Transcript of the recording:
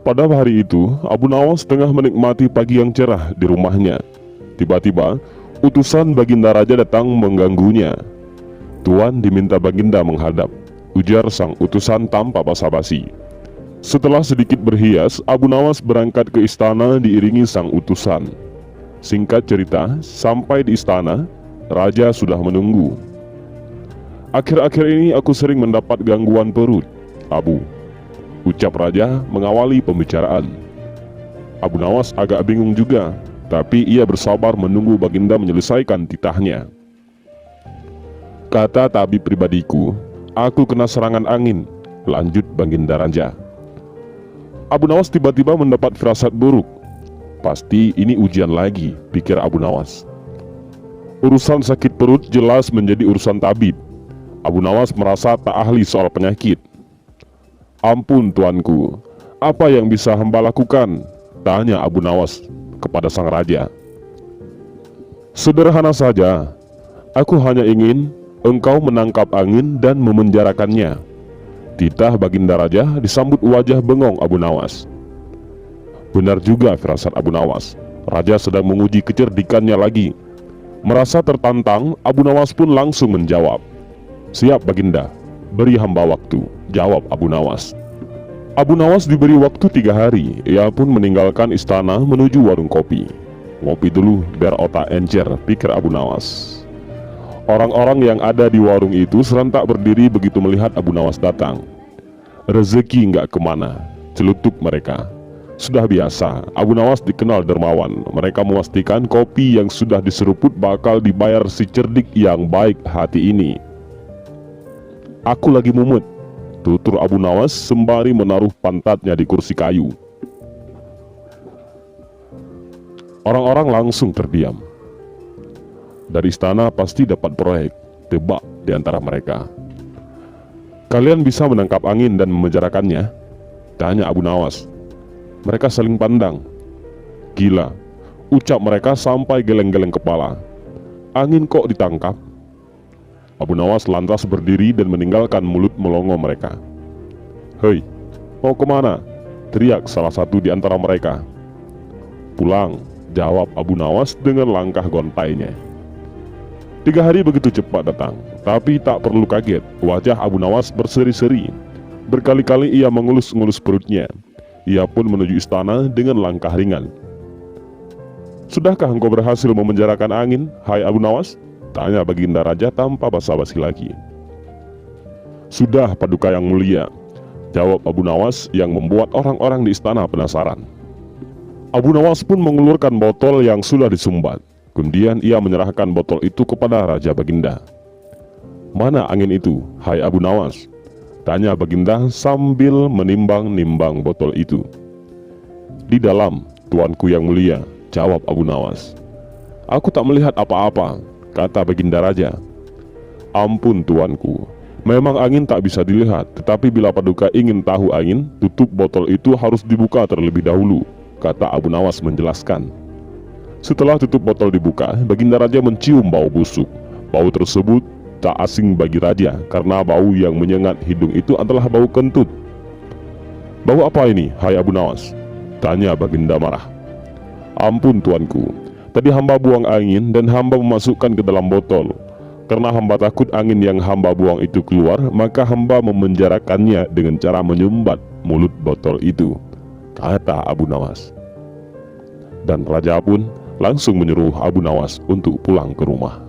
Pada hari itu, Abu Nawas tengah menikmati pagi yang cerah di rumahnya. Tiba-tiba, utusan Baginda Raja datang mengganggunya. "Tuan diminta Baginda menghadap," ujar sang utusan tanpa basa-basi. Setelah sedikit berhias, Abu Nawas berangkat ke istana diiringi sang utusan. Singkat cerita, sampai di istana, Raja sudah menunggu. "Akhir-akhir ini aku sering mendapat gangguan perut, Abu," ucap Raja mengawali pembicaraan. Abu Nawas agak bingung juga, tapi ia bersabar menunggu Baginda menyelesaikan titahnya. "Kata tabib pribadiku, aku kena serangan angin," lanjut Baginda Raja. Abu Nawas tiba-tiba mendapat firasat buruk. Pasti ini ujian lagi, pikir Abu Nawas. Urusan sakit perut jelas menjadi urusan tabib. Abu Nawas merasa tak ahli soal penyakit. "Ampun tuanku, apa yang bisa hamba lakukan?" tanya Abu Nawas kepada sang raja. "Sederhana saja, aku hanya ingin engkau menangkap angin dan memenjarakannya." Titah Baginda Raja disambut wajah bengong Abu Nawas. Benar juga firasat Abu Nawas. Raja sedang menguji kecerdikannya lagi. Merasa tertantang, Abu Nawas pun langsung menjawab. "Siap Baginda, beri hamba waktu," jawab Abu Nawas. Abu Nawas diberi waktu 3 hari. Ia pun meninggalkan istana menuju warung kopi. "Ngopi dulu biar otak encer," pikir Abu Nawas. Orang-orang yang ada di warung itu serentak berdiri begitu melihat Abu Nawas datang. "Rezeki nggak kemana," celutuk mereka. Sudah biasa, Abu Nawas dikenal dermawan. Mereka memastikan kopi yang sudah diseruput bakal dibayar si cerdik yang baik hati ini. "Aku lagi mumet," tutur Abu Nawas sembari menaruh pantatnya di kursi kayu. Orang-orang langsung terdiam. Dari istana pasti dapat proyek, tebak di antara mereka. "Kalian bisa menangkap angin dan memenjarakannya?" tanya Abu Nawas. Mereka saling pandang. "Gila," ucap mereka sampai geleng-geleng kepala. "Angin kok ditangkap?" Abu Nawas lantas berdiri dan meninggalkan mulut melongo mereka. "Hei, mau kemana?" teriak salah satu di antara mereka. "Pulang," jawab Abu Nawas dengan langkah gontainya. 3 hari begitu cepat datang, tapi tak perlu kaget, wajah Abu Nawas berseri-seri. Berkali-kali ia mengelus-ngelus perutnya. Ia pun menuju istana dengan langkah ringan. "Sudahkah engkau berhasil memenjarakan angin, hai Abu Nawas?" tanya Baginda Raja tanpa basa-basi lagi. "Sudah Paduka yang mulia," jawab Abu Nawas yang membuat orang-orang di istana penasaran. Abu Nawas pun mengeluarkan botol yang sudah disumbat. Kemudian ia menyerahkan botol itu kepada Raja Baginda. "Mana angin itu, hai Abu Nawas?" tanya Baginda sambil menimbang-nimbang botol itu. "Di dalam, tuanku yang mulia," jawab Abu Nawas. "Aku tak melihat apa-apa," kata Baginda Raja. "Ampun tuanku, memang angin tak bisa dilihat, tetapi bila Paduka ingin tahu angin, tutup botol itu harus dibuka terlebih dahulu," kata Abu Nawas menjelaskan. Setelah tutup botol dibuka, Baginda Raja mencium bau busuk. Bau tersebut tak asing bagi Raja, karena bau yang menyengat hidung itu adalah bau kentut. "Bau apa ini, hai Abu Nawas?" tanya Baginda marah. "Ampun tuanku, tadi hamba buang angin dan hamba memasukkan ke dalam botol. Karena hamba takut angin yang hamba buang itu keluar, maka hamba memenjarakannya dengan cara menyumbat mulut botol itu," kata Abu Nawas. Dan Raja pun langsung menyuruh Abu Nawas untuk pulang ke rumah.